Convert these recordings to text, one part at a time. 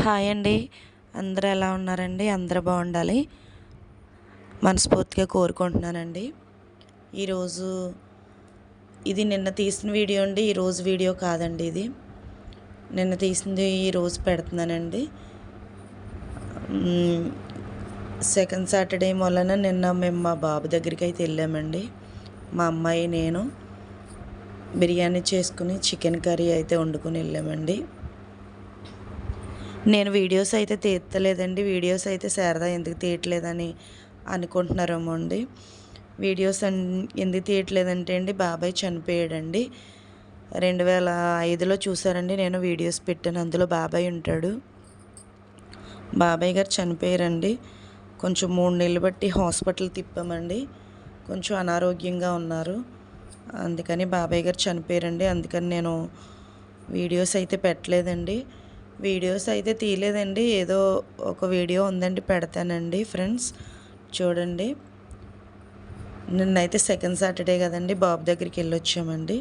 Hi అండి. అందరూ ఎలా ఉన్నారండి? అందరూ బాగుండాలి మనస్ఫూర్తిగా కోరుకుంటున్నానండి. ఈరోజు ఇది నిన్న తీసిన వీడియో అండి. ఈరోజు వీడియో కాదండి ఇది. నిన్న తీసింది ఈరోజు పెడుతున్నానండి. సెకండ్ సాటర్డే వలన నిన్న మేము మా బాబు దగ్గరికి అయితే వెళ్ళామండి. మా అమ్మాయి నేను బిర్యానీ చేసుకుని చికెన్ కర్రీ అయితే వండుకొని వెళ్ళామండి. నేను వీడియోస్ అయితే తీయలేదండి. వీడియోస్ అయితే శారదా ఎందుకు తీయట్లేదని అనుకుంటున్నారేమో అండి. వీడియోస్ ఎందుకు తీయట్లేదంటే అండి, బాబాయ్ చనిపోయాడండి. 2005లో చూసారండి నేను వీడియోస్ పెట్టాను. అందులో బాబాయ్ ఉంటాడు. బాబాయ్ గారు చనిపోయారండి. కొంచెం 3 నెలలు బట్టి హాస్పిటల్ తిప్పామండి. కొంచెం అనారోగ్యంగా ఉన్నారు. అందుకని బాబాయ్ గారు చనిపోయారండి. అందుకని నేను వీడియోస్ అయితే పెట్టలేదండి. వీడియోస్ అయితే తీయలేదండి. ఏదో ఒక వీడియో ఉందండి, పెడతానండి ఫ్రెండ్స్, చూడండి. నిన్నైతే సెకండ్ సాటర్డే కదండి, బాబు దగ్గరికి వెళ్ళొచ్చామండి.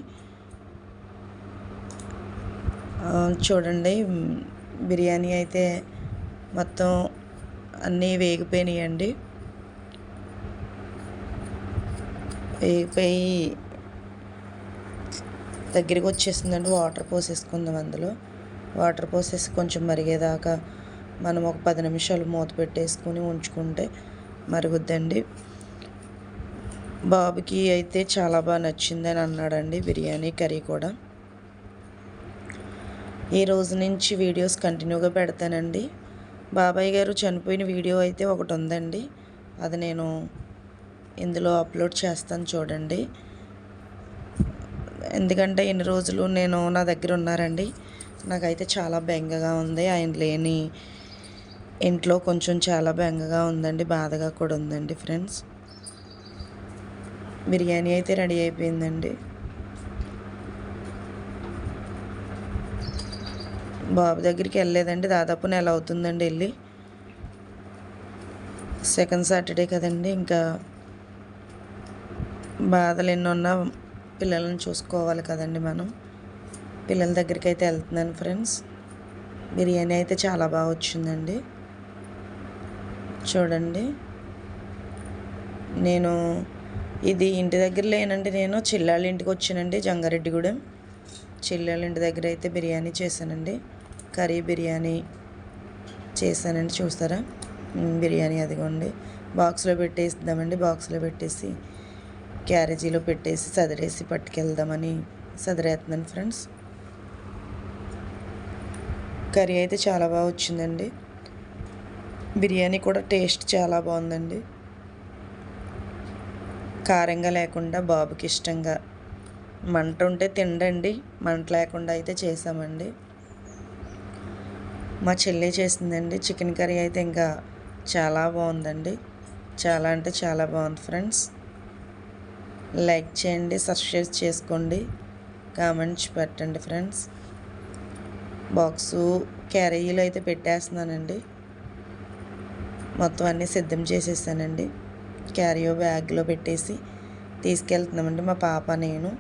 చూడండి, బిర్యానీ అయితే మొత్తం అన్నీ వేగిపోయినాయండి. వేగిపోయి దగ్గరికి వచ్చేసిందండి. వాటర్ పోసేసుకుందాం. అందులో వాటర్ పోసేసి కొంచెం మరిగేదాకా మనం ఒక 10 నిమిషాలు మూత పెట్టేసుకొని ఉంచుకుంటే మరుగుద్దండి. బాబుకి అయితే చాలా బాగా నచ్చిందని అన్నాడండి బిర్యానీ కర్రీ కూడా. ఈ రోజు నుంచి వీడియోస్ కంటిన్యూగా పెడతానండి. బాబాయ్ గారు చనిపోయిన వీడియో అయితే ఒకటి ఉందండి, అది నేను ఇందులో అప్లోడ్ చేస్తాను చూడండి. ఎందుకంటే ఇన్ని రోజులు నా దగ్గర ఉన్నారండి. నాకైతే చాలా బెంగగా ఉంది. ఆయన లేని ఇంట్లో కొంచెం చాలా బెంగగా ఉందండి, బాధగా కూడా ఉందండి ఫ్రెండ్స్. బిర్యానీ అయితే రెడీ అయిపోయిందండి. బాబు దగ్గరికి వెళ్ళలేదండి, దాదాపు నెల అవుతుందండి వెళ్ళి. సెకండ్ సాటర్డే కదండి, ఇంకా బాధలు ఎన్ని ఉన్నా పిల్లలను చూసుకోవాలి కదండి మనం. పిల్లల దగ్గరికి అయితే వెళ్తున్నాను ఫ్రెండ్స్. బిర్యానీ అయితే చాలా బాగా వచ్చిందండి. చూడండి, నేను ఇది ఇంటి దగ్గర లేనండి, నేను చెల్లెళ్ళ ఇంటికి వచ్చానండి, జంగారెడ్డిగూడెం. చెల్లెళ్ళ ఇంటి దగ్గర అయితే బిర్యానీ చేశానండి, కర్రీ బిర్యానీ చేశానండి. చూస్తారా బిర్యానీ? అదిగోండి, బాక్స్లో పెట్టేద్దామండి. బాక్స్లో పెట్టేసి క్యారేజీలో పెట్టేసి సదిరేసి పట్టుకెళ్దామని సదిరేస్తున్నాను ఫ్రెండ్స్. కర్రీ అయితే చాలా బాగా వచ్చిందండి. బిర్యానీ కూడా టేస్ట్ చాలా బాగుందండి. కారంగా లేకుండా బాబుకి ఇష్టంగా, మంట ఉంటే తిండండి, మంట లేకుండా అయితే చేసామండి. మా చెల్లి చేసిందండి చికెన్ కర్రీ అయితే ఇంకా చాలా బాగుందండి. చాలా అంటే చాలా బాగుంది ఫ్రెండ్స్. లైక్ చేయండి, సబ్స్క్రైబ్ చేసుకోండి, కామెంట్స్ పెట్టండి ఫ్రెండ్స్. బాక్సు క్యారేజీలో అయితే పెట్టేస్తున్నానండి. మొత్తం అన్నీ సిద్ధం చేసేసానండి. క్యారియో బ్యాగ్లో పెట్టేసి తీసుకెళ్తున్నామండి. మా పాప నేను,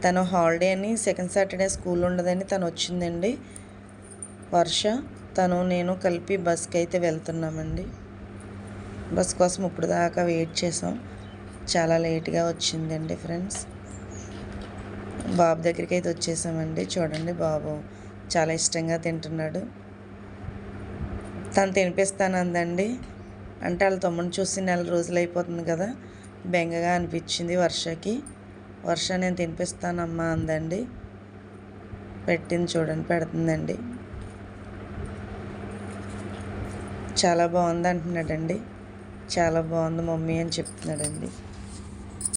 తను హాలిడే అని సెకండ్ సాటర్డే స్కూల్ ఉండదని తను వచ్చిందండి. వర్ష, తను నేను కలిపి బస్కి అయితే వెళ్తున్నామండి. బస్ కోసం ఇప్పుడు దాకా వెయిట్ చేసాం. చాలా లేట్గా వచ్చిందండి ఫ్రెండ్స్. బాబు దగ్గరికి అయితే వచ్చేసామండి. చూడండి, బాబు చాలా ఇష్టంగా తింటున్నాడు. తను తినిపిస్తానందండి. అంటే వాళ్ళ తమ్ముడిని చూసి నెల రోజులు అయిపోతుంది కదా, బెంగగా అనిపించింది వర్షకి. వర్ష నేను తినిపిస్తానమ్మా అందండి. పెట్టింది చూడండి, పెడుతుందండి. చాలా బాగుంది అంటున్నాడండి. చాలా బాగుంది మమ్మీ అని చెప్తున్నాడండి.